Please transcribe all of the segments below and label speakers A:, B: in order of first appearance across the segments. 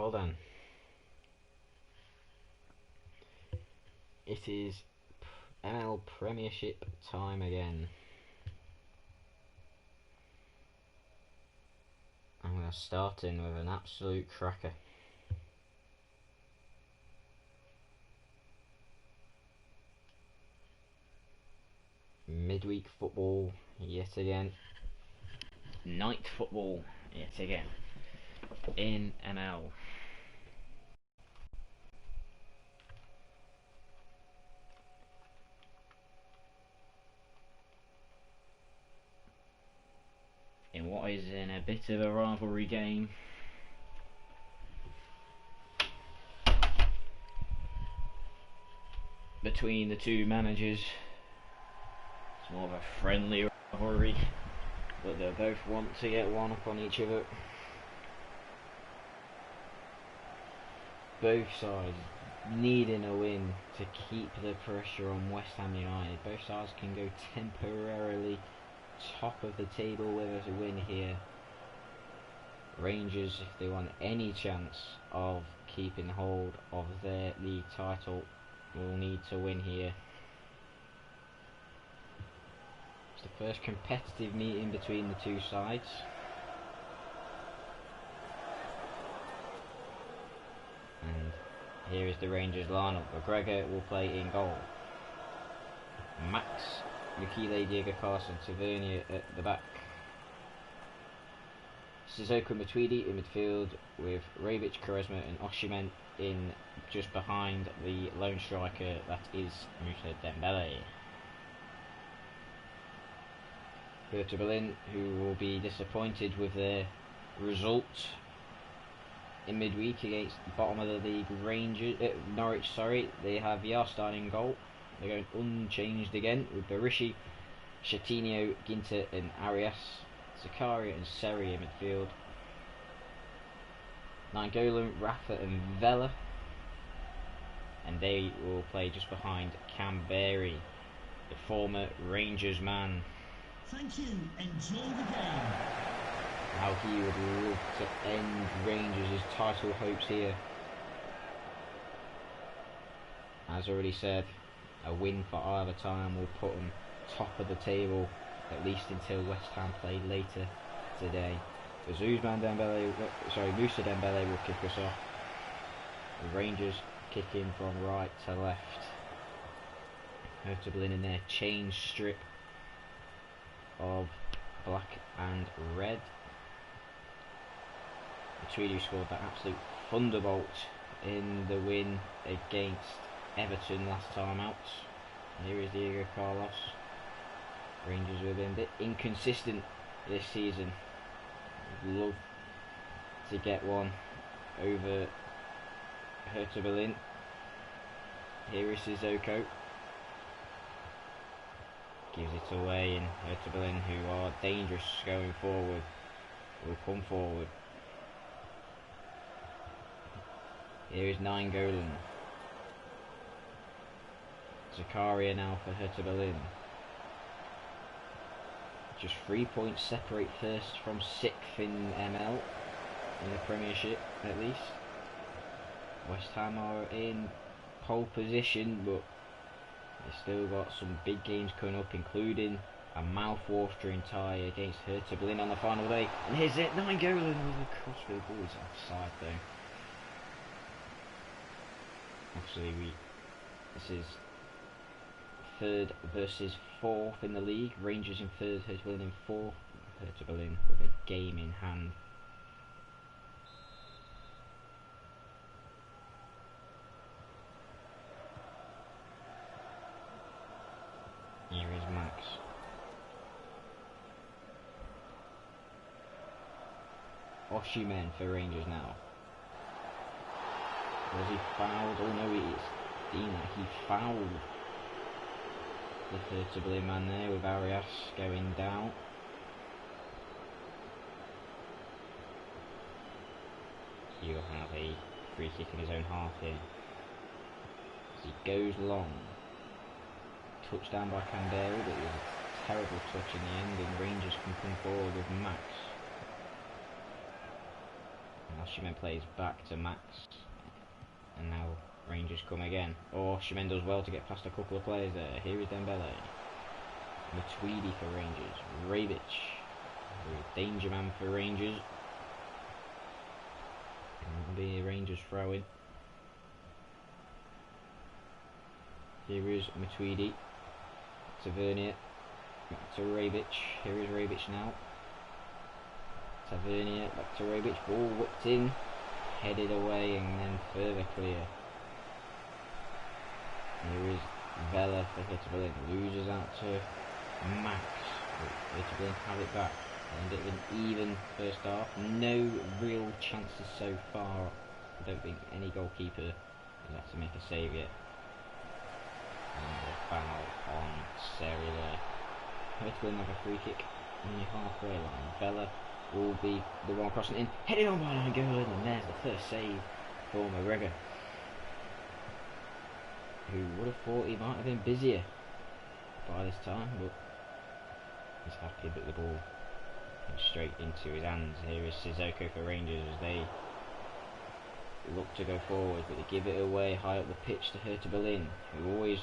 A: Well then, it is ML Premiership time again. And we're starting with an absolute cracker. Midweek football yet again. Night football yet again. In ML. In what is in a bit of a rivalry game. Between the two managers. It's more of a friendly rivalry, but they both want to get one up on each other. Both sides needing a win to keep the pressure on West Ham United. Both sides can go temporarily top of the table with a win here. Rangers, if they want any chance of keeping hold of their league title, will need to win here. It's the first competitive meeting between the two sides. And here is the Rangers lineup. McGregor will play in goal. Max, Mukile, Diego Carlos and Tavernier at the back. Sissoko and Matuidi in midfield with Rebic, Quaresma and Osimhen in just behind the lone striker, that is Moussa Dembele. Hertha Berlin, who will be disappointed with their result in midweek against the bottom of the league Norwich. They have Yarstein in goal. They're going unchanged again with Berisha, Chatinho, Ginter and Arias, Zakaria and Seri in midfield. Nainggolan, Rafa and Vela, and they will play just behind Canberry, the former Rangers man.
B: Thank you. Enjoy the game.
A: How he would love to end Rangers' title hopes here. As already said, a win for either time will put them top of the table, at least until West Ham play later today. As Moussa Dembele will kick us off. The Rangers kicking from right to left. Hertha Berlin in their change strip of black and red. Matuidi scored that absolute thunderbolt in the win against Everton last time out. And here is Diego Carlos. Rangers have been a bit inconsistent this season. Would love to get one over Hertha Berlin. Here is Sissoko. Gives it away, and Hertha Berlin, who are dangerous going forward, will come forward. Here is Nainggolan. Zakaria now for Hertha Berlin. Just 3 points separate first from 6th in ML, in the Premiership at least. West Ham are in pole position, but they've still got some big games coming up, including a mouth-watering tie against Hertha Berlin on the final day. And here's it, Nainggolan with a cross for the ball. He's offside though. Actually, this is 3rd versus 4th in the league. Rangers in 3rd, Hertha Berlin in 4th. Hertha Berlin with a game in hand. Here is Max. Osimhen for Rangers now. Was he fouled? Oh no, it's Dean. He fouled the Hertha Berlin man there with Arias going down. He'll have a free kick in his own half here. As he goes long. Touchdown by Canberra, but it was a terrible touch in the end, and Rangers can come forward with Max. And Oshimen plays back to Max, and now Rangers come again. Oh, Oshimen does well to get past a couple of players there. Here is Dembele. Matuidi for Rangers. Rebic. Danger man for Rangers. It'll be a Rangers throw-in. Here is Matuidi. Tavernier. Back to Rebic. Here is Rebic now. Tavernier. Back to Rebic. Ball whipped in. Headed away and then further clear. Here is Vela for Hertha. Loses out to Max. Hertha have it back. And it was an even first half. No real chances so far. I don't think any goalkeeper has had to make a save yet. And a foul on Seri there. Hertha have a free kick on the halfway line. Vela will be the one crossing in. Headed on by Good, and there's the first save for McGregor, who would have thought he might have been busier by this time, but he's happy that the ball went straight into his hands. Here is Sissoko for Rangers as they look to go forward, but they give it away high up the pitch to Hertha Berlin, who always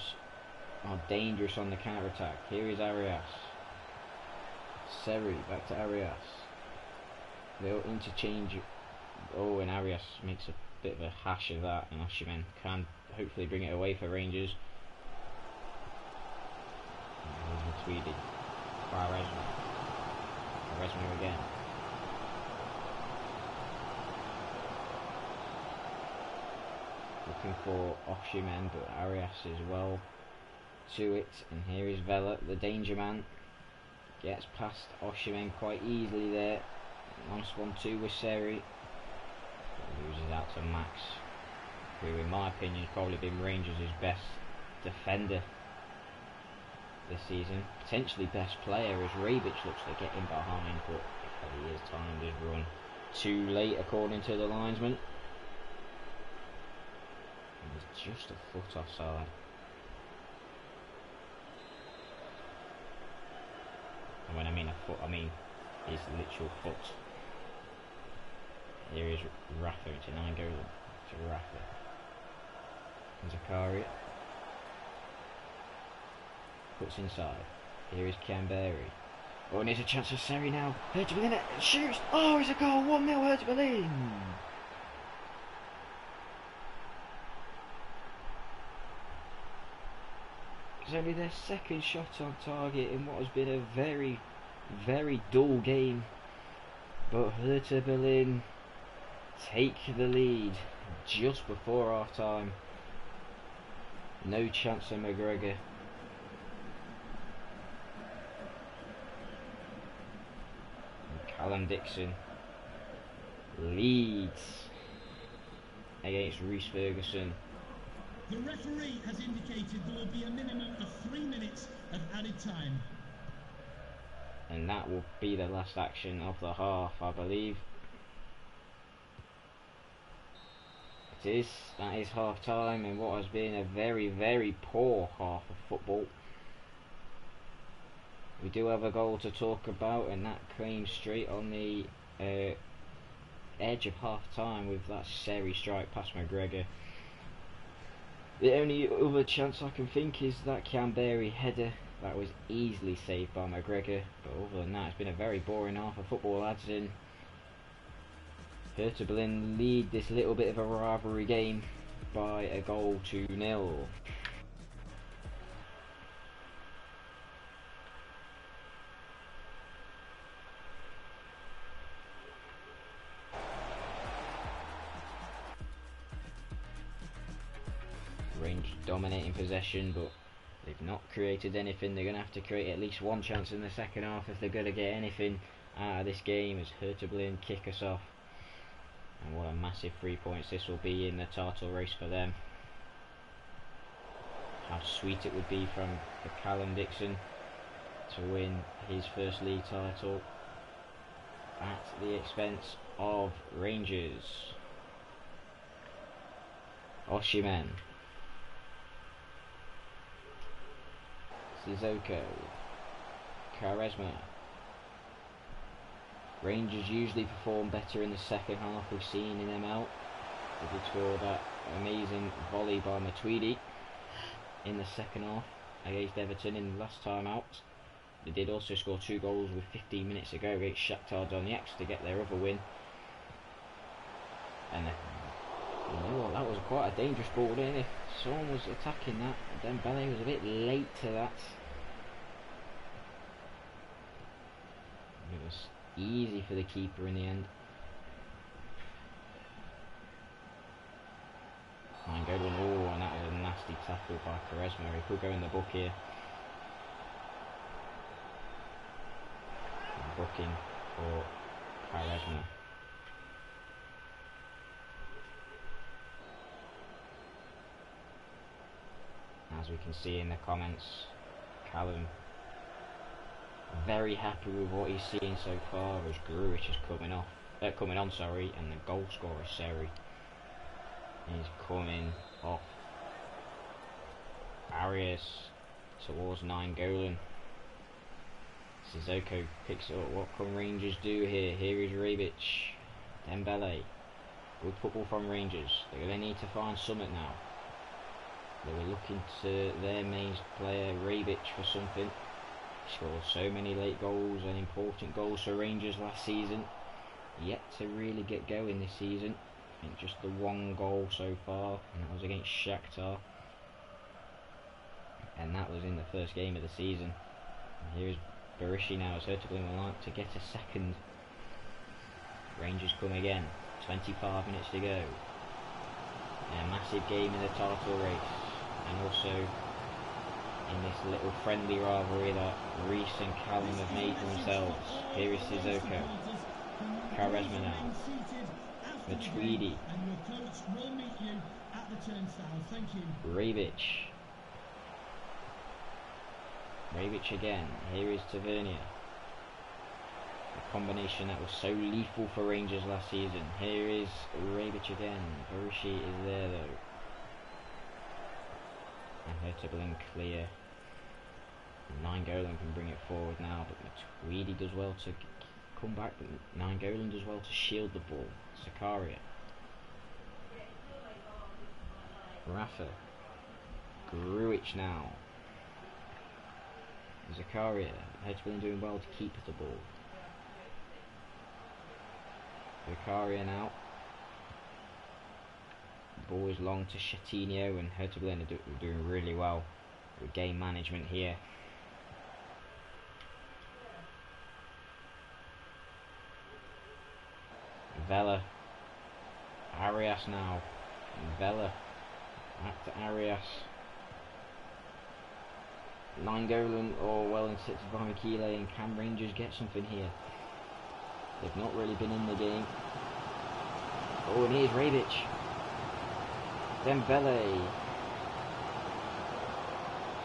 A: are dangerous on the counter-attack. Here is Arias. Seri back to Arias. They'll interchange. Oh, and Arias makes a bit of a hash of that, and Oshimen can hopefully bring it away for Rangers. Here's Matuidi. Quaresma again. Looking for Oshimen, but Arias is well to it. And here is Vela, the danger man. Gets past Oshimen quite easily there. Nice 1-2 with Seri. Loses out to Max, who in my opinion has probably been Rangers' best defender this season. Potentially best player, as Rebic looks to get in behind, but he has timed his run too late according to the linesman. He's just a foot offside. And when I mean a foot, I mean his literal foot. Here is Rafa, it's a 9 goal to Rafa. And Zakaria puts inside. Here is Kamberi. Oh, and there's a chance for Seri now. Hertha Berlin shoots. Oh, it's a goal. 1-0 Hertha Berlin. It's only their second shot on target in what has been a very, very dull game. But Hertha Berlin take the lead just before half time. No chance for McGregor. And Callum Dixon leads against Reece Ferguson.
B: The referee has indicated there will be a minimum of 3 minutes of added time.
A: And that will be the last action of the half, I believe. That is half time in what has been a very, very poor half of football. We do have a goal to talk about, and that came straight on the edge of half time with that Seri strike past McGregor. The only other chance I can think is that Kamberi header that was easily saved by McGregor, but other than that it's been a very boring half of football, lads. In Hertha Berlin lead this little bit of a rivalry game by a goal to 0. Rangers dominating possession, but they've not created anything. They're going to have to create at least one chance in the second half if they're going to get anything out of this game, as Hertha Berlin kick us off. And what a massive 3 points this will be in the title race for them. How sweet it would be from Callum Dixon to win his first league title at the expense of Rangers. Oshimen, Sissoko, Quaresma, Rangers usually perform better in the second half. We've seen in ML. They did score that amazing volley by Matuidi in the second half against Everton in the last time out. They did also score 2 goals with 15 minutes to go against Shakhtar Donetsk to get their other win. And you know what, that was quite a dangerous ball then. If someone was attacking that, Dembele was a bit late to that. It was easy for the keeper in the end. Nainggolan, oh, and that was a nasty tackle by Quaresma. He could go in the book here. Booking for Quaresma. As we can see in the comments, Callum very happy with what he's seen so far as Grujic is coming on, and the goal scorer Seri is coming off. Arias towards Nainggolan. Sissoko picks it up. What can Rangers do here? Here is Rebic. Dembele. Good football from Rangers. They're going to need to find something now. They were looking to their main player Rebic for something. He scored so many late goals and important goals for Rangers last season. Yet to really get going this season. I think just the 1 goal so far, and that was against Shakhtar. And that was in the first game of the season. And here's Berisha now, as Hertoglen would like to get a second. Rangers come again. 25 minutes to go. A massive game in the title race, and also in this little friendly rivalry that Reece and Callum have made for themselves. Here is Sissoko. Quaresma now. Matuidi. Rebic. Rebic again. Here is Tavernier. A combination that was so lethal for Rangers last season. Here is Rebic again. Berisha is there though. And Hertoglen clear. Nainggolan can bring it forward now, but Matuidi does well to come back, but Nainggolan does well to shield the ball. Zakaria. Rafa. Grujic now. Zakaria. Hertoglen doing well to keep the ball. Zakaria now. The ball is long to Chatinho, and Hertoglen are doing really well with game management here. Vela. Arias now. Vela. Back to Arias. Nainggolan, well intercepted by Mikile, and can Rangers get something here? They've not really been in the game. Oh, and here's Rebic. Dembele.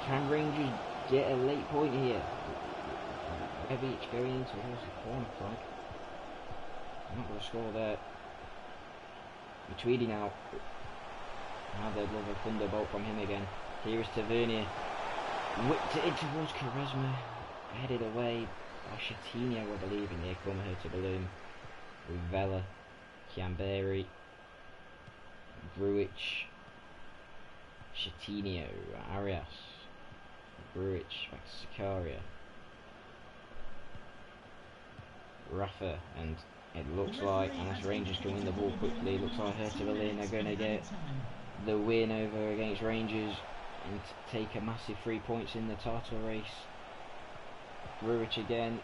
A: Can Rangers get a late point here? Rebic going in towards the corner flag. Not going to score there. Matuidi now. Now they'd love a thunderbolt from him again. Here is Tavernier. Whipped it in towards Quaresma. Headed away by Chatinho, I believe, and here come Hertoglen with Vela, Chiamberi, Grujic, Chatinho, Arias, Grujic, back to Zakaria, Rafa, and it looks like, unless Rangers can win the ball quickly, it looks like Hertoglen are going to get the win over against Rangers and take a massive 3 points in the title race. Grujic again,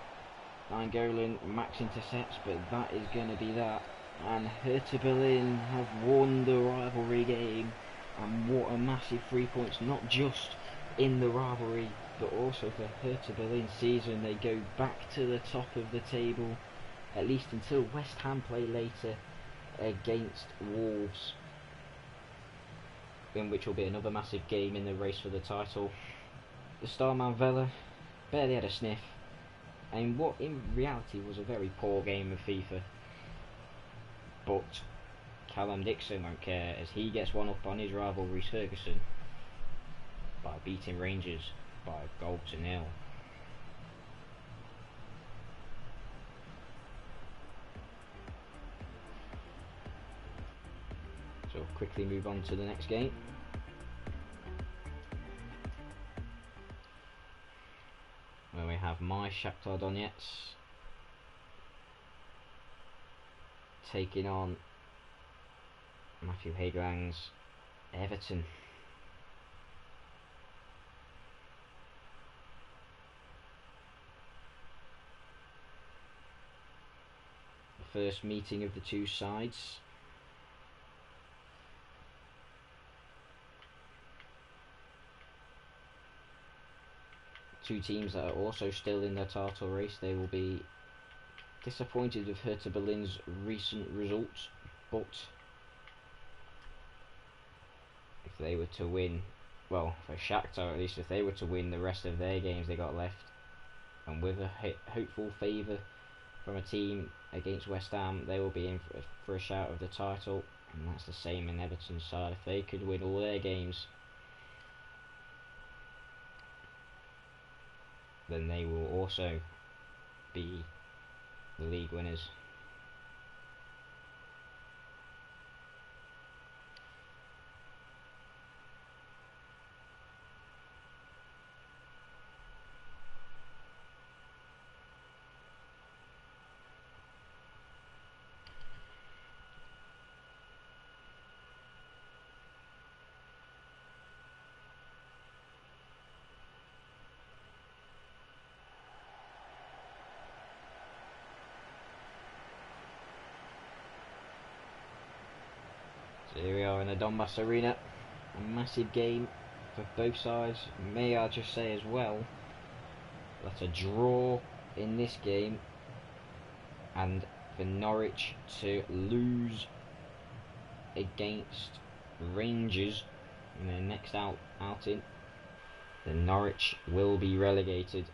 A: Nainggolan, max intercepts, but that is going to be that. And Hertoglen have won the rivalry game, and what a massive 3 points, not just in the rivalry, but also for Hertoglen's season. They go back to the top of the table, at least until West Ham play later against Wolves, in which will be another massive game in the race for the title. The star man Vela barely had a sniff, and what in reality was a very poor game of FIFA. But Callum Dixon won't care, as he gets one up on his rival Reece Ferguson by beating Rangers by a goal to 0. quickly move on to the next game. Where we have my Shakhtar Donetsk taking on Matthew Haglang's Everton. The first meeting of the two sides. Two teams that are also still in their title race. They will be disappointed with Hertha Berlin's recent results, but if they were to win, well, for Shakhtar at least, if they were to win the rest of their games they got left, and with a hopeful favour from a team against West Ham, they will be in for a shout of the title, and that's the same in Everton's side. If they could win all their games, then they will also be the league winners. So here we are in the Donbass Arena, a massive game for both sides. May I just say as well that a draw in this game and for Norwich to lose against Rangers in their next outing, then Norwich will be relegated.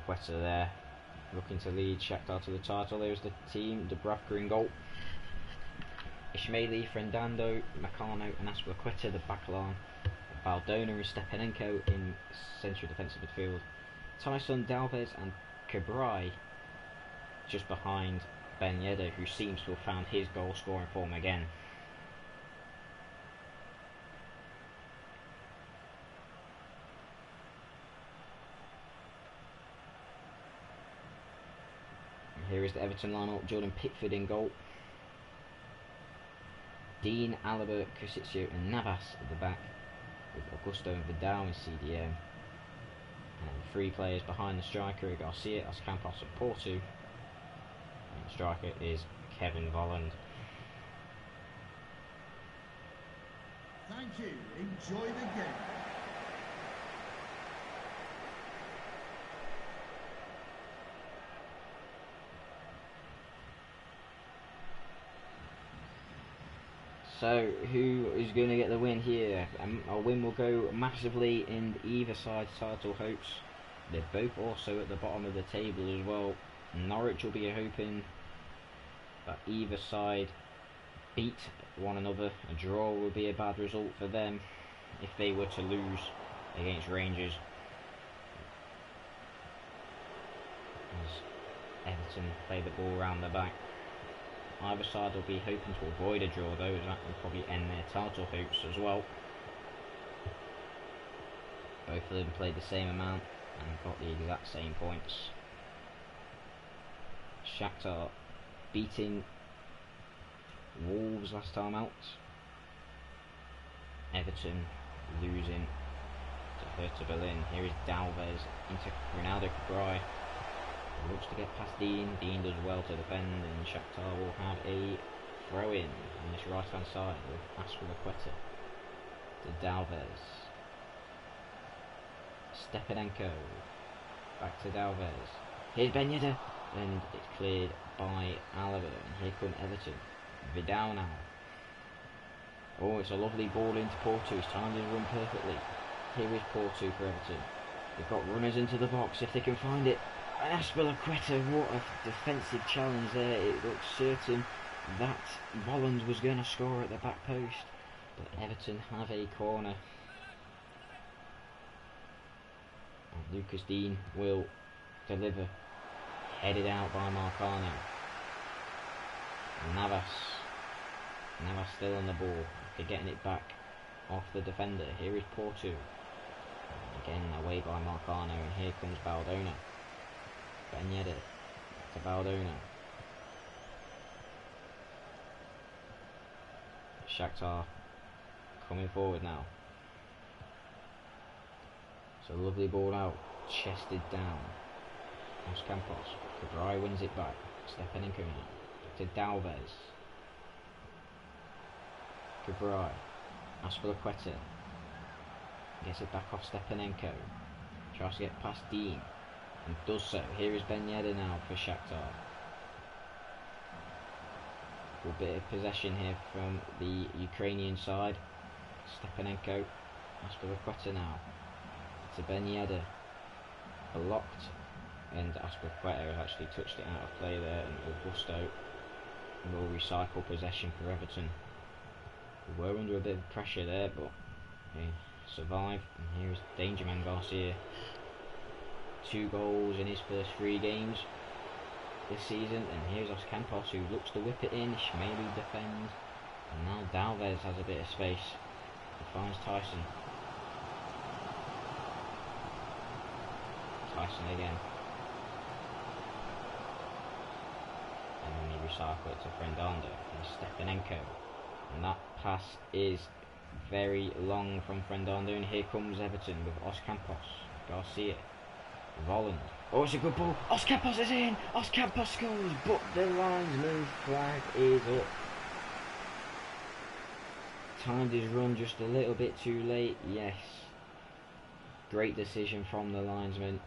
A: Quetta there, looking to lead Shakhtar to the title. There's the team, Dubravka in goal, Ismaili, Frendando, Meccano and Aspilicueta the back line, Baldona and Stepanenko in central defensive midfield, Tyson, Dalvez and Cabrai just behind Ben Yedder, who seems to have found his goal scoring form again. Here is the Everton lineup: Jordan Pickford in goal, Dean, Alaba, Cusiccio and Navas at the back, with Augusto and Vidal in CDM, and three players behind the striker: Garcia, Ocampos and Porto, and the striker is Kevin Volland.
B: Thank you. Enjoy the game.
A: So, who is going to get the win here? A win will go massively in either side's title hopes. They're both also at the bottom of the table as well. Norwich will be hoping that either side beat one another. A draw will be a bad result for them if they were to lose against Rangers, as Everton play the ball around the back. Either side will be hoping to avoid a draw though, as that will probably end their title hopes as well. Both of them played the same amount and got the exact same points. Shakhtar beating Wolves last time out. Everton losing to Hertha Berlin. Here is Dalvez into Ronaldo Cabrai. Looks to get past Dean. Dean does well to defend, and Shakhtar will have a throw-in on this right-hand side with Aspilicueta to Dalvez. Stepanenko back to Dalvez. Here's Ben Yedder, and it's cleared by Alaba. And here come Everton. Vidal now. Oh, it's a lovely ball into Porto. He's timed his run perfectly. Here is Porto for Everton. They've got runners into the box if they can find it. And Aspilicueta, what a defensive challenge there. It looked certain that Volland was going to score at the back post, but Everton have a corner. Lucas Dean will deliver. Headed out by Marcano. Navas still on the ball. After getting it back off the defender. Here is Porto. Again away by Marcano, and here comes Baldona. Ben Yedder to Baldona. Shakhtar coming forward now. It's a lovely ball out, chested down. Os Campos. Cabral wins it back. Stepanenko now. To Dalvez. Cabral. Aspilicueta. Gets it back off Stepanenko. Tries to get past Dean. And does so. Here is Ben Yedder now for Shakhtar. Good bit of possession here from the Ukrainian side. Stepanenko. Aspilicueta now. To Ben Yedder. Blocked. And Aspilicueta has actually touched it out of play there. And Augusto will recycle possession for Everton. We were under a bit of pressure there, but they survive. And here is Dangerman Garcia. 2 goals in his first 3 games this season. And here's Os Campos, who looks to whip it in. Shmeli defends. And now Dalvez has a bit of space. He finds Tyson. Tyson again. And then he recycle it to Fernando and Stepanenko. And that pass is very long from Fernando. And here comes Everton with Os Campos. Garcia. Volland. Oh, it's a good ball. Os Campos is in. Os Campos scores, but the linesman's flag is up. Timed his run just a little bit too late. Yes. Great decision from the linesman.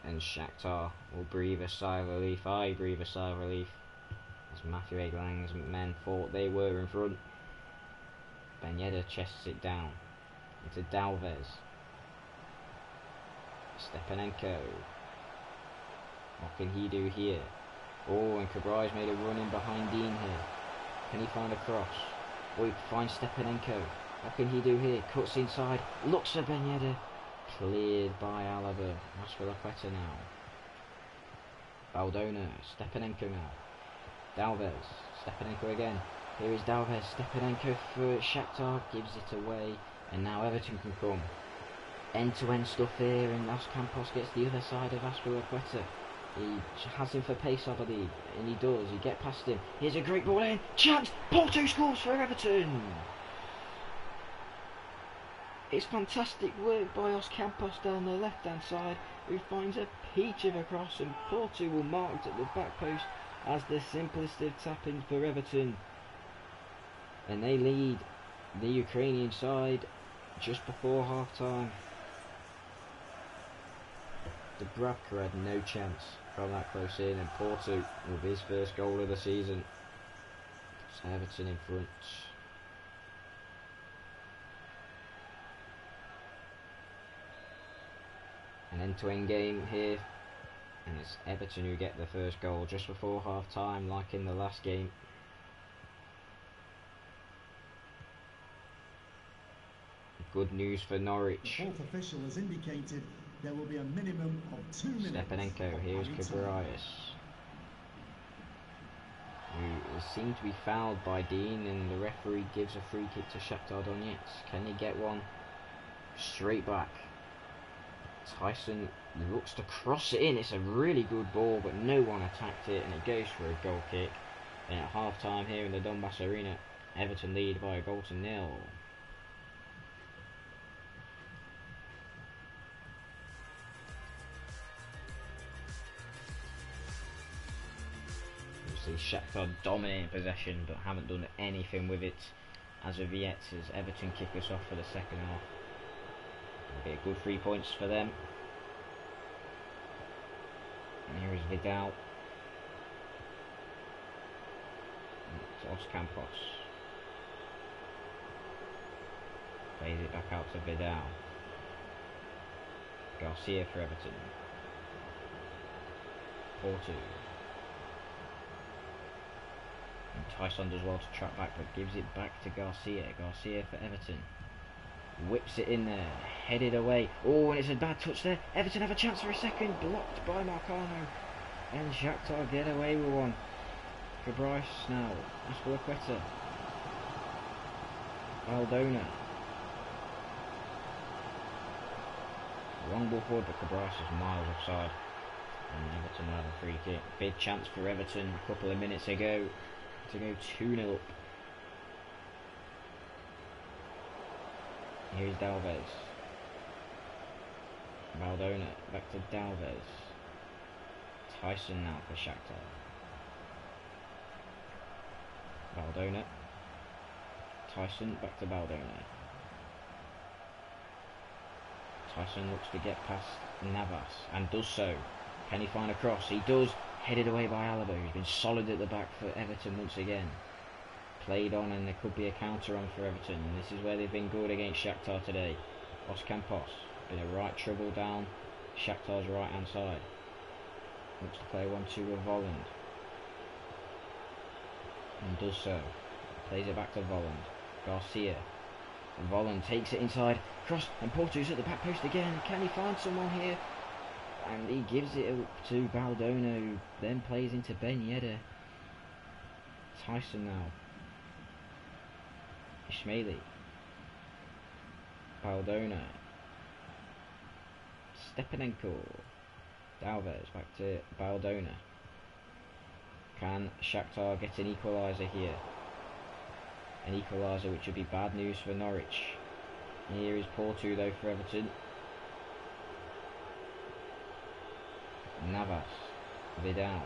A: And Shakhtar will breathe a sigh of relief. I breathe a sigh of relief as Matthew Eglang's men thought they were in front. Ben Yedder chests it down into Dalvez. Stepanenko. What can he do here? Oh, and Cabral's made a run in behind Dean here. Can he find a cross? Oh, he finds Stepanenko. What can he do here? Cuts inside. Looks for Ben Yedder. Cleared by Alaba. Aspilicueta now. Baldona. Stepanenko now. Dalvez. Stepanenko again. Here is Dalvez. Stepanenko for Shakhtar. Gives it away. And now Everton can come. End-to-end stuff here, and Os Campos gets the other side of Aspilicueta. He has him for pace, I believe, and he does. He gets past him. Here's a great ball in. Chance! Porto scores for Everton! It's fantastic work by Os Campos down the left-hand side, who finds a peach of a cross, and Porto will marked at the back post as the simplest of tappings for Everton. And they lead the Ukrainian side just before half-time. Dubravka had no chance from that close in, and Porto with his first goal of the season puts Everton in front. An end-to-end game here, and it's Everton who get the first goal just before half-time, like in the last game. Good news for Norwich.
B: The fourth official has indicated there will be a minimum of 2 minutes.
A: Stepanenko, here's Cabrarius, who seemed to be fouled by Dean, and the referee gives a free kick to Shakhtar Donetsk. Can he get one? Straight back. Tyson looks to cross it in. It's a really good ball, but no one attacked it, and it goes for a goal kick. And at half time here in the Donbass Arena, Everton lead by a goal to 0. Shakhtar dominating possession but haven't done anything with it as of yet, as Everton kick us off for the second half. It'll be a good 3 points for them. And here is Vidal. It's Os Campos. Plays it back out to Vidal. Garcia for Everton. 4-2. Tyson does well to track back, but gives it back to Garcia. Garcia for Everton. whips it in there, headed away. Oh, and it's a bad touch there. Everton have a chance for a second, blocked by Marcano, and Shakhtar get away with one. For Bryce now, Aspilicueta, Baldona. Long ball forward, but Cabras is miles offside. And Everton will have a free kick. Big chance for Everton a couple of minutes ago to go 2-0 up. Here's Dalvez. Baldona, back to Dalvez. Tyson now for Shakhtar. Baldona. Tyson, back to Baldona. Tyson looks to get past Navas and does so. Can he find a cross? He does. Headed away by Alaba, who's been solid at the back for Everton once again. Played on, and there could be a counter on for Everton. And this is where they've been good against Shakhtar today. Os Campos, been a right trouble down Shakhtar's right hand side. Looks to play 1-2 with Volland. And does so. Plays it back to Volland. Garcia. And Volland takes it inside. Cross, and Porto's at the back post again. Can he find someone here? And he gives it up to Baldona, who then plays into Ben Yedder. Tyson now. Ismaili. Baldona. Stepanenko. Dalvez back to Baldona. Can Shakhtar get an equaliser here? An equaliser which would be bad news for Norwich. Here is Porto though for Everton. Navas, Vidal,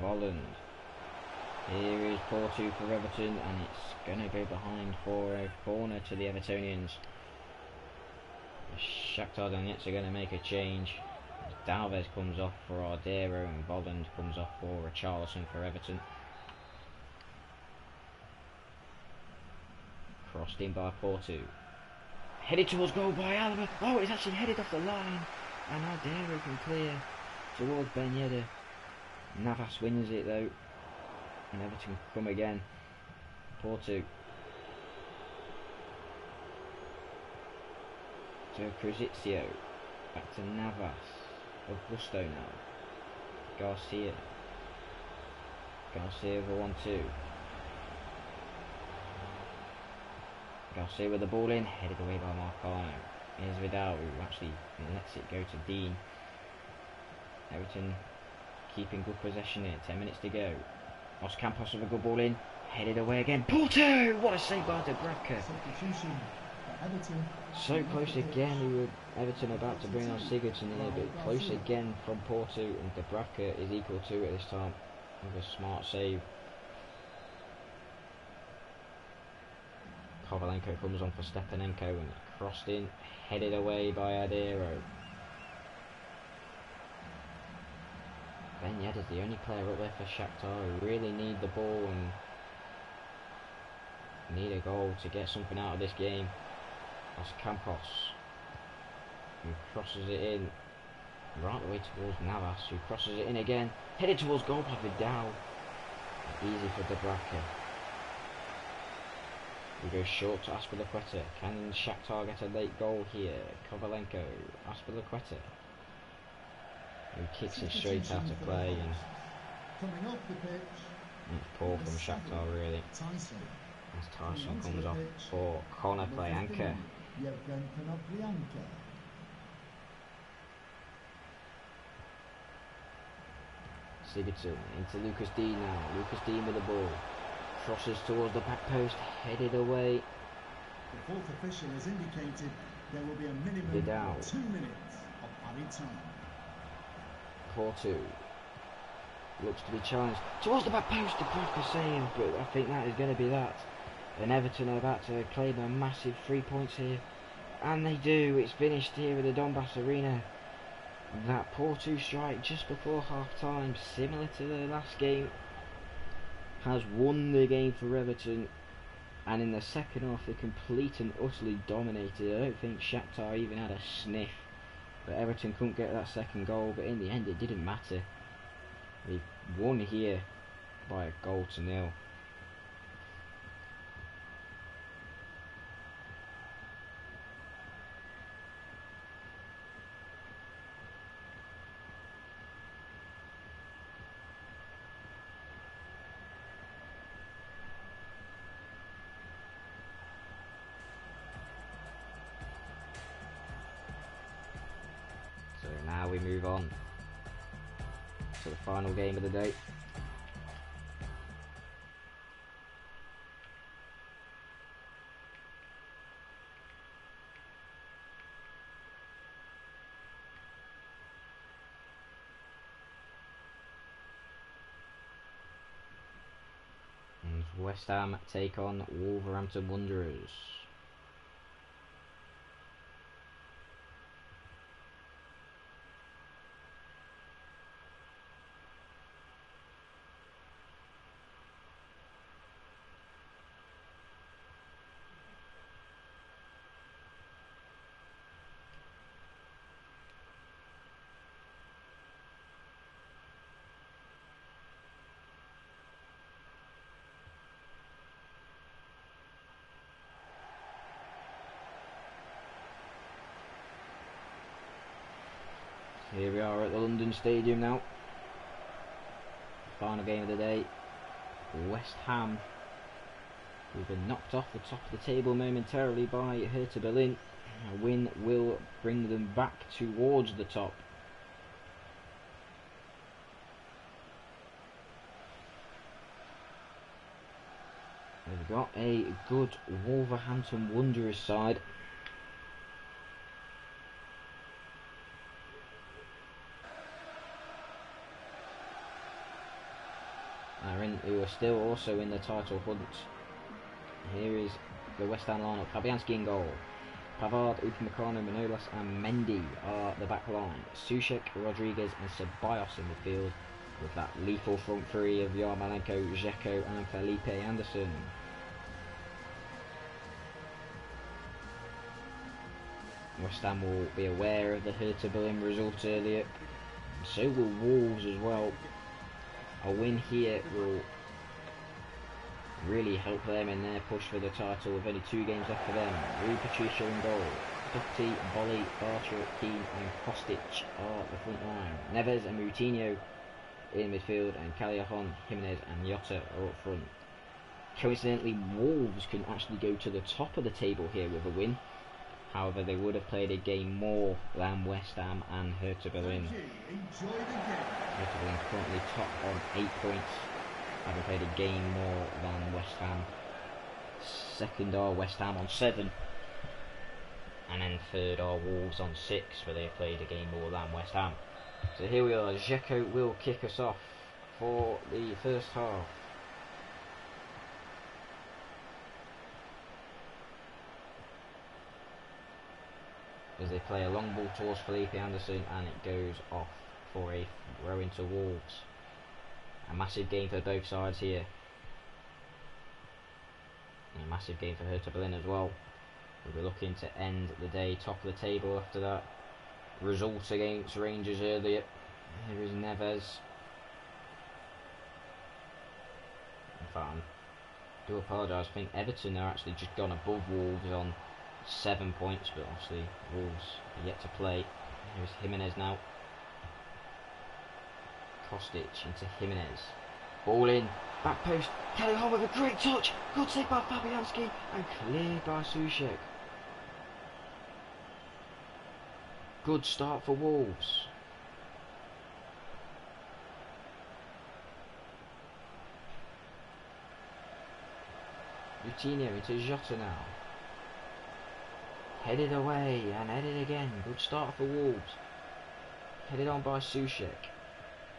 A: Volland. Here is Porto for Everton, and it's going to go behind for a corner to the Evertonians. Shakhtar Donetsk are going to make a change. Dalvez comes off for Ardero, and Volland comes off for Richarlison for Everton. Crossed in by Porto. Headed towards goal by Alaba. Oh, it's actually headed off the line. And Ardero can clear towards Ben Yedder. Navas wins it though. And Everton come again. Porto. To Cruzizio. Back to Navas. Augusto now. Garcia. Garcia for 1-2. Garcia with the ball in. Headed away by Marcano. Here's Vidal, who actually lets it go to Dean. Everton keeping good possession here. 10 minutes to go. Os Campos with a good ball in. Headed away again. Porto! What a save by Dubravka. So close again. Everton about to bring on Sigurdsson here, but close again from Porto, and Dubravka is equal to it this time with a smart save. Kovalenko comes on for Stepanenko and crossed in, headed away by Ardero. Ben Yedder's the only player up there for Shakhtar who really need the ball and need a goal to get something out of this game. Os Campos, who crosses it in right the way towards Navas, who crosses it in again, headed towards goal by Vidal. Easy for Dubravka. We go short to Aspilicueta. Can Shakhtar get a late goal here? Kovalenko, Aspilicueta, who kicks it straight out of play, and it's poor from Shakhtar really. As Tyson comes off for corner play. Anchor. Sigurdsson into Lucas Dean now. Lucas Dean with the ball. Crosses towards the back post, headed away.
B: The fourth official has indicated there will be a minimum
A: Vidal.
B: of 2 minutes of added time.
A: Porto looks to be challenged towards the back post. The Dubravka save, but I think that is going to be that. And Everton are about to claim a massive 3 points here, and they do. It's finished here at the Donbass Arena. That Porto strike just before half time, similar to the last game, has won the game for Everton, and in the second half they complete and utterly dominated. I don't think Shakhtar even had a sniff, but Everton couldn't get that second goal, but in the end it didn't matter. They won here by a goal to nil. we move on to the final game of the day. West Ham take on Wolverhampton Wanderers. Here we are at the London Stadium now. Final game of the day. West Ham, who've been knocked off the top of the table momentarily by Hertha Berlin. A win will bring them back towards the top. We've got a good Wolverhampton Wanderers side. Who are still also in the title hunt. Here is the West Ham lineup. Fabianski in goal. Pavard, Upamecano, Manolas and Mendy are the back line. Souček, Rodriguez and Ceballos in midfield, with that lethal front three of Yarmolenko, Dzeko and Felipe Anderson. West Ham will be aware of the Hertha Berlin result earlier. So will Wolves as well. A win here will really help them in their push for the title, with only 2 games left for them. Rui Patricio in goal. Doherty, Bolly, Bartra, Keane and Kostic are the front line. Neves and Moutinho in midfield, and Callejon, Jimenez and Jota are up front. Coincidentally, Wolves can actually go to the top of the table here with a win. However, they would have played a game more than West Ham and Hertha Berlin. Hertha Berlin currently top on 8 points, having played a game more than West Ham. Second are West Ham on 7, and then third are Wolves on 6, where they played a game more than West Ham. So here we are. Dzeko will kick us off for the first half. As they play a long ball towards Felipe Anderson, and it goes off for a throw into Wolves. A massive game for both sides here. And a massive game for Hertha Berlin as well. We'll be looking to end the day top of the table after that result against Rangers earlier. Here is Neves. In fact, I do apologise. I think Everton are actually just gone above Wolves on 7 points, but obviously Wolves are yet to play. Here's Jimenez now. Kostic into Jimenez. Ball in, back post. Callejon with a great touch. Good save by Fabianski and cleared by Souček. Good start for Wolves. Moutinho into Jota now. Headed away and headed again. Good start for Wolves. Headed on by Souček.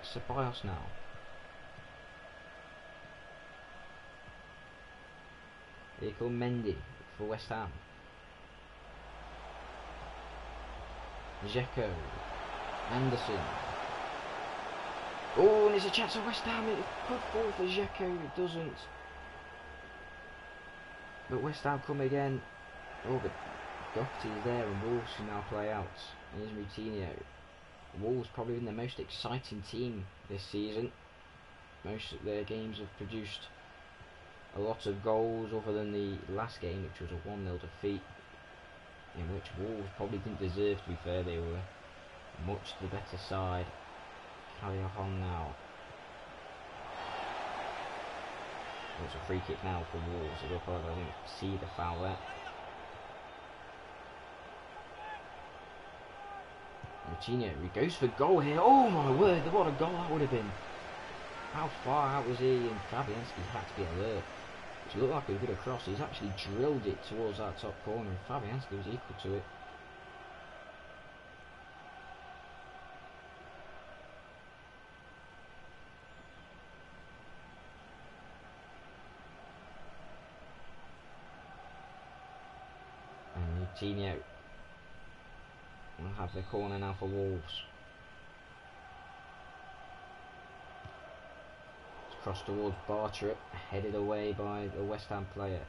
A: Ceballos now. Here comes Mendy for West Ham. Dzeko. Anderson. Oh, and it's a chance for West Ham. It could fall for Dzeko. It doesn't. But West Ham come again. Oh, but Doherty is there and Wolves can now play out. Here's Moutinho. Wolves probably been the most exciting team this season. Most of their games have produced a lot of goals, other than the last game, which was a 1-0 defeat, in which Wolves probably didn't deserve, to be fair. They were much the better side. Callejon now. It's a free kick now for Wolves. I do apologise, I didn't see the foul there. Coutinho, he goes for goal here. Oh my word, what a goal that would have been. How far out was he? And Fabianski had to be alert. It looked like a good cross. He's actually drilled it towards that top corner, and Fabianski was equal to it. And Coutinho will have the corner now for Wolves. Cross towards Bartra, headed away by the West Ham player.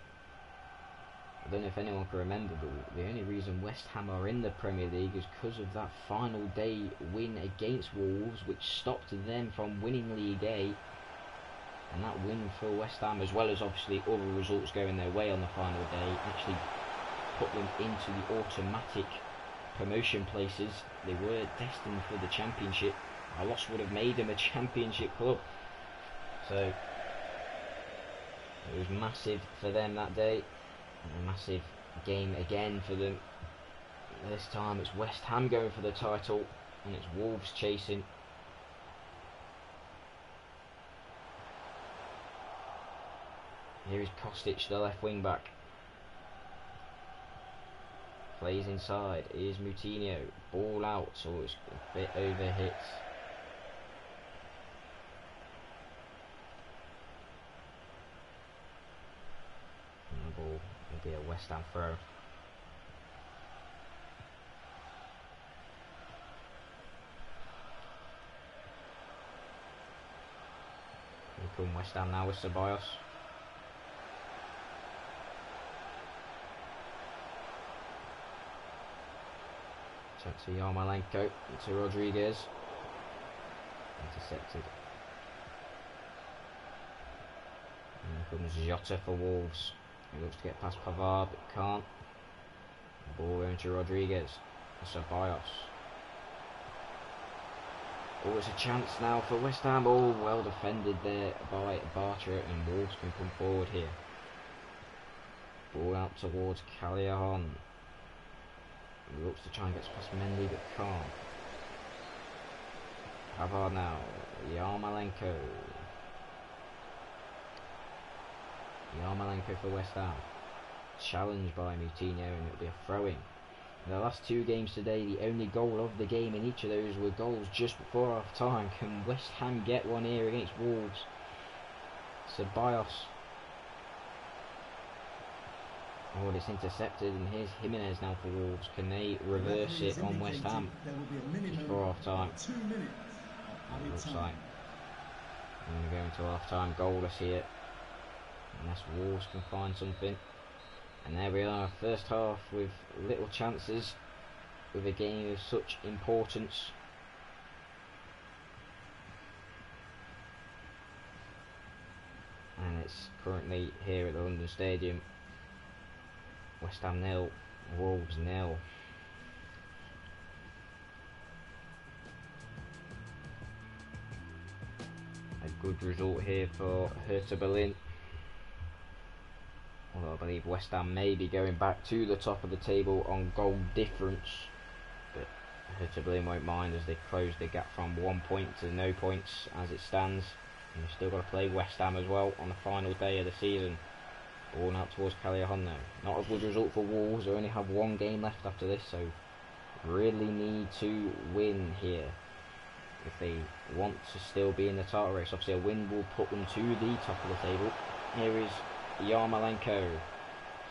A: I don't know if anyone can remember, but the only reason West Ham are in the Premier League is because of that final day win against Wolves, which stopped them from winning League A. And that win for West Ham, as well as obviously other results going their way on the final day, actually put them into the automatic promotion places. They were destined for the Championship. A loss would have made them a Championship club. So it was massive for them that day, and a massive game again for them. This time it's West Ham going for the title, and it's Wolves chasing. Here is Kostic, the left wing back. Plays inside. Here's Moutinho. Ball out, so it's a bit overhit. Ball will be a West Ham throw. Here come West Ham now with Ceballos. Sent to Yarmolenko, to Rodriguez. Intercepted. And here comes Jota for Wolves. He looks to get past Pavard, but can't. Ball going to Rodriguez. Ceballos. Oh, it's a chance now for West Ham. Oh, well defended there by Bartra, and Wolves can come forward here. Ball out towards Callahan. He looks to try and get past Mendy, but can't. Pavard now. Yarmolenko. Yarmolenko for West Ham. Challenged by Moutinho, and it'll be a throw-in. In the last two games today, the only goal of the game in each of those were goals just before half-time. Can West Ham get one here against Wolves? Ceballos. Oh, it's intercepted, and here's Jimenez now for Wolves. Can they reverse it on West Ham before half-time? It looks like we're going to go into half-time goalless here, unless Wolves can find something. And there we are, first half with little chances, with a game of such importance. And it's currently here at the London Stadium. West Ham 0, Wolves 0. A good result here for Hertha Berlin. Although I believe West Ham may be going back to the top of the table on goal difference. But Hertha Berlin won't mind, as they close the gap from 1 point to no points as it stands. And they've still got to play West Ham as well on the final day of the season. Ball out towards Callahan now. Not a good result for Wolves. They only have one game left after this, so really need to win here if they want to still be in the title race. Obviously a win will put them to the top of the table. Here is Yarmolenko.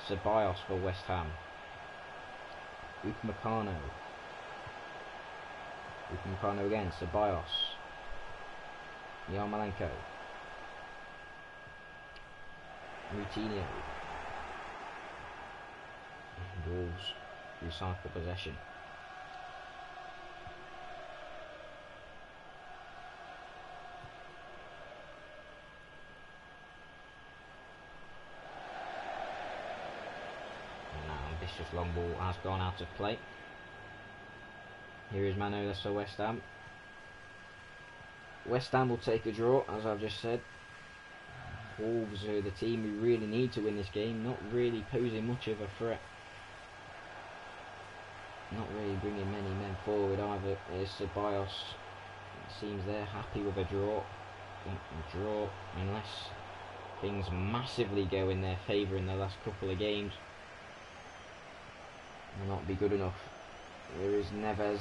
A: Ceballos for West Ham. Upamecano. Upamecano again. Ceballos. Yarmolenko. Moutinho. Wolves recycle possession. And now this just long ball has gone out of play. Here is Manolas for West Ham. West Ham will take a draw, as I've just said. Wolves are the team who really need to win this game, not really posing much of a threat. not really bringing many men forward either. Here's Ceballos. It seems they're happy with a draw. Unless things massively go in their favour in the last couple of games. Will not be good enough. Here is Neves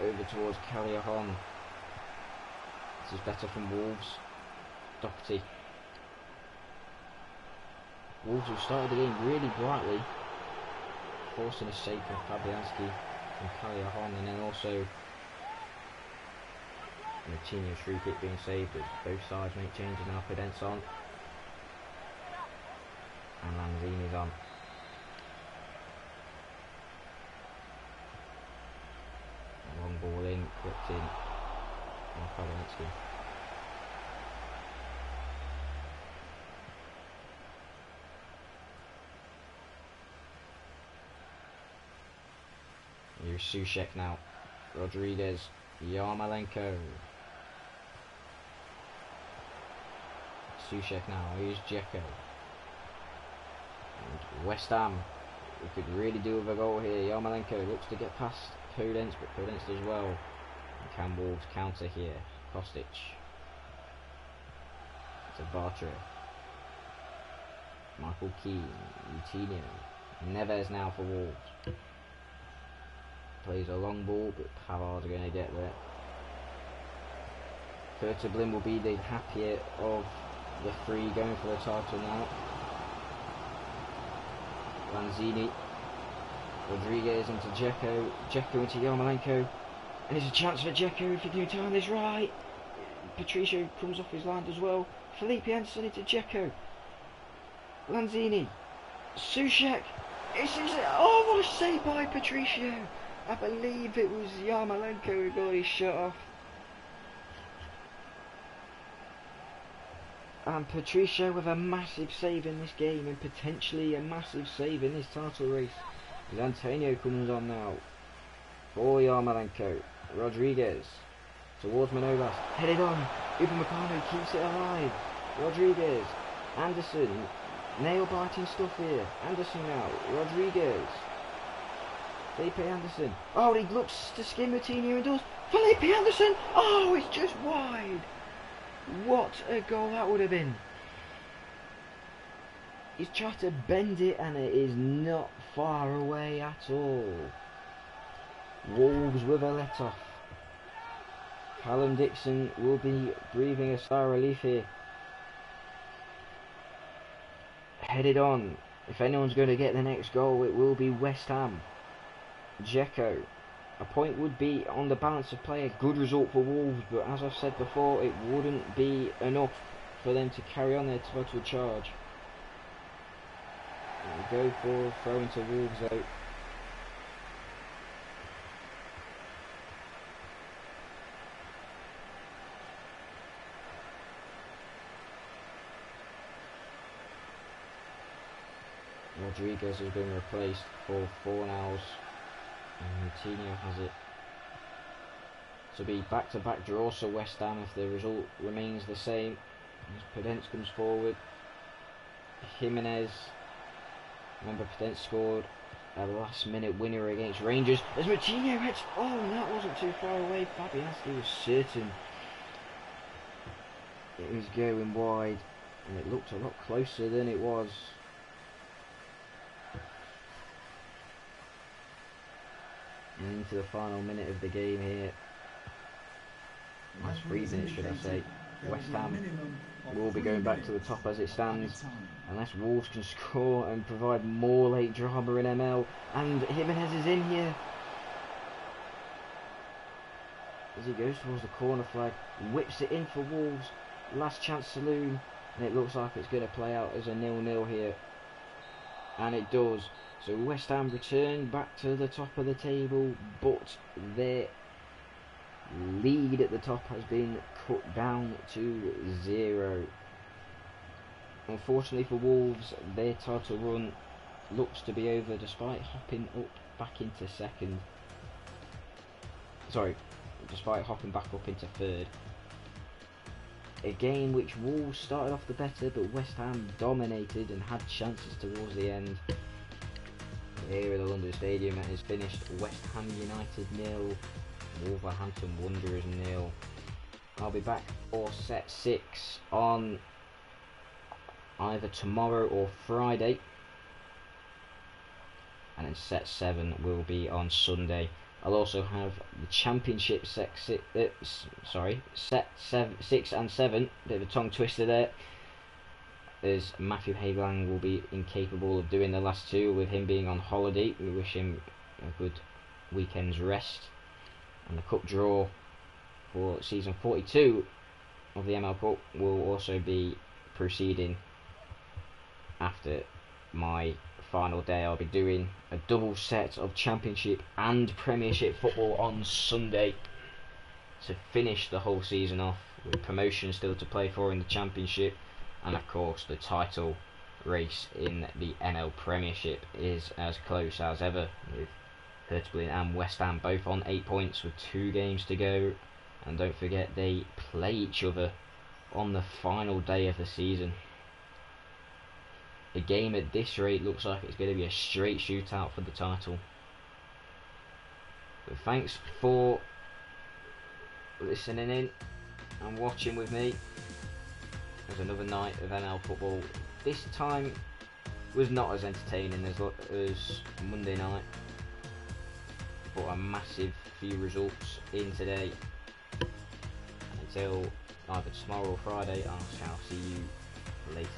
A: over towards Callahan. This is better from Wolves. Doherty. Wolves have started the game really brightly, forcing a save from Fabianski and Callahan, and then also Coutinho's free kick being saved as both sides make changes now. Pedence on and Lanzini's on. A long ball in, clipped in on Fabianski. Here's Soucek now. Rodriguez, Yarmolenko. Soucek now. Here's Dzeko. And West Ham, we could really do with a goal here. Yarmolenko looks to get past Podence, but Podence does well. And can Wolves counter here? Kostic. To Bartra. Michael Keane. Coutinho. Neves now for Wolves. Plays a long ball, but Pavar's going to get there. Hertha Berlin will be the happier of the three going for the title now. Lanzini, Rodriguez into Dzeko, Dzeko into Yarmolenko, and it's a chance for Dzeko if he can time this right. Patricio comes off his line as well. Felipe Anderson into Dzeko, Lanzini, Soucek. Oh, what a save by Patricio! I believe it was Yarmolenko who got his shot off. And Patricio with a massive save in this game, and potentially a massive save in this title race. As Antonio comes on now for Yarmolenko. Rodriguez towards Manolas. Headed on. Upamecano keeps it alive. Rodriguez. Anderson. Nail biting stuff here. Anderson now. Rodriguez. Felipe Anderson. Oh, he looks to skin Coutinho and does. Felipe Anderson. Oh, it's just wide. What a goal that would have been. He's tried to bend it and it is not far away at all. Wolves with a let off. Callum Dixon will be breathing a sigh of relief here. Headed on. If anyone's going to get the next goal, it will be West Ham. Dzeko. A point would be, on the balance of play, a good result for Wolves, but as I've said before, it wouldn't be enough for them to carry on their total charge. Go for throwing to Wolves out. Rodriguez has been replaced for Fornals, and Coutinho has it. To be back-to-back draws for West Ham if the result remains the same. As Podence comes forward. Jimenez. Remember, Podence scored a last-minute winner against Rangers. As Coutinho hits. Oh, that wasn't too far away. Fabianski was certain it was going wide, and it looked a lot closer than it was. And into the final minute of the game here. Last 3 minutes, should I say. West Ham will be going back to the top as it stands, unless Wolves can score and provide more late drama in ML. And Jimenez is in here as he goes towards the corner flag, whips it in for Wolves. Last chance saloon, and it looks like it's going to play out as a 0-0 here, and it does. So West Ham return back to the top of the table, but their lead at the top has been cut down to 0. Unfortunately for Wolves, their title run looks to be over despite hopping up back into second. Sorry, despite hopping back up into third. A game which Wolves started off the better, but West Ham dominated and had chances towards the end. here at the London Stadium. It has finished West Ham United 0, Wolverhampton Wanderers 0. I'll be back for set 6 on either tomorrow or Friday, and then set 7 will be on Sunday. I'll also have the Championship set 6 and 7. Bit of a tongue twister there, as Matthew Hageland will be incapable of doing the last two with him being on holiday. We wish him a good weekend's rest. And the cup draw for season 42 of the ML Cup will also be proceeding after my final day. I'll be doing a double set of Championship and Premiership football on Sunday to finish the whole season off, with promotion still to play for in the Championship, and of course the title race in the ML Premiership is as close as ever, with Hertha Berlin and West Ham both on 8 points with 2 games to go. And don't forget, they play each other on the final day of the season. The game at this rate looks like it's going to be a straight shootout for the title. But thanks for listening in and watching with me. There's another night of ML football. This time was not as entertaining as Monday night, but a massive few results in today. Until either tomorrow or Friday, I shall see you later.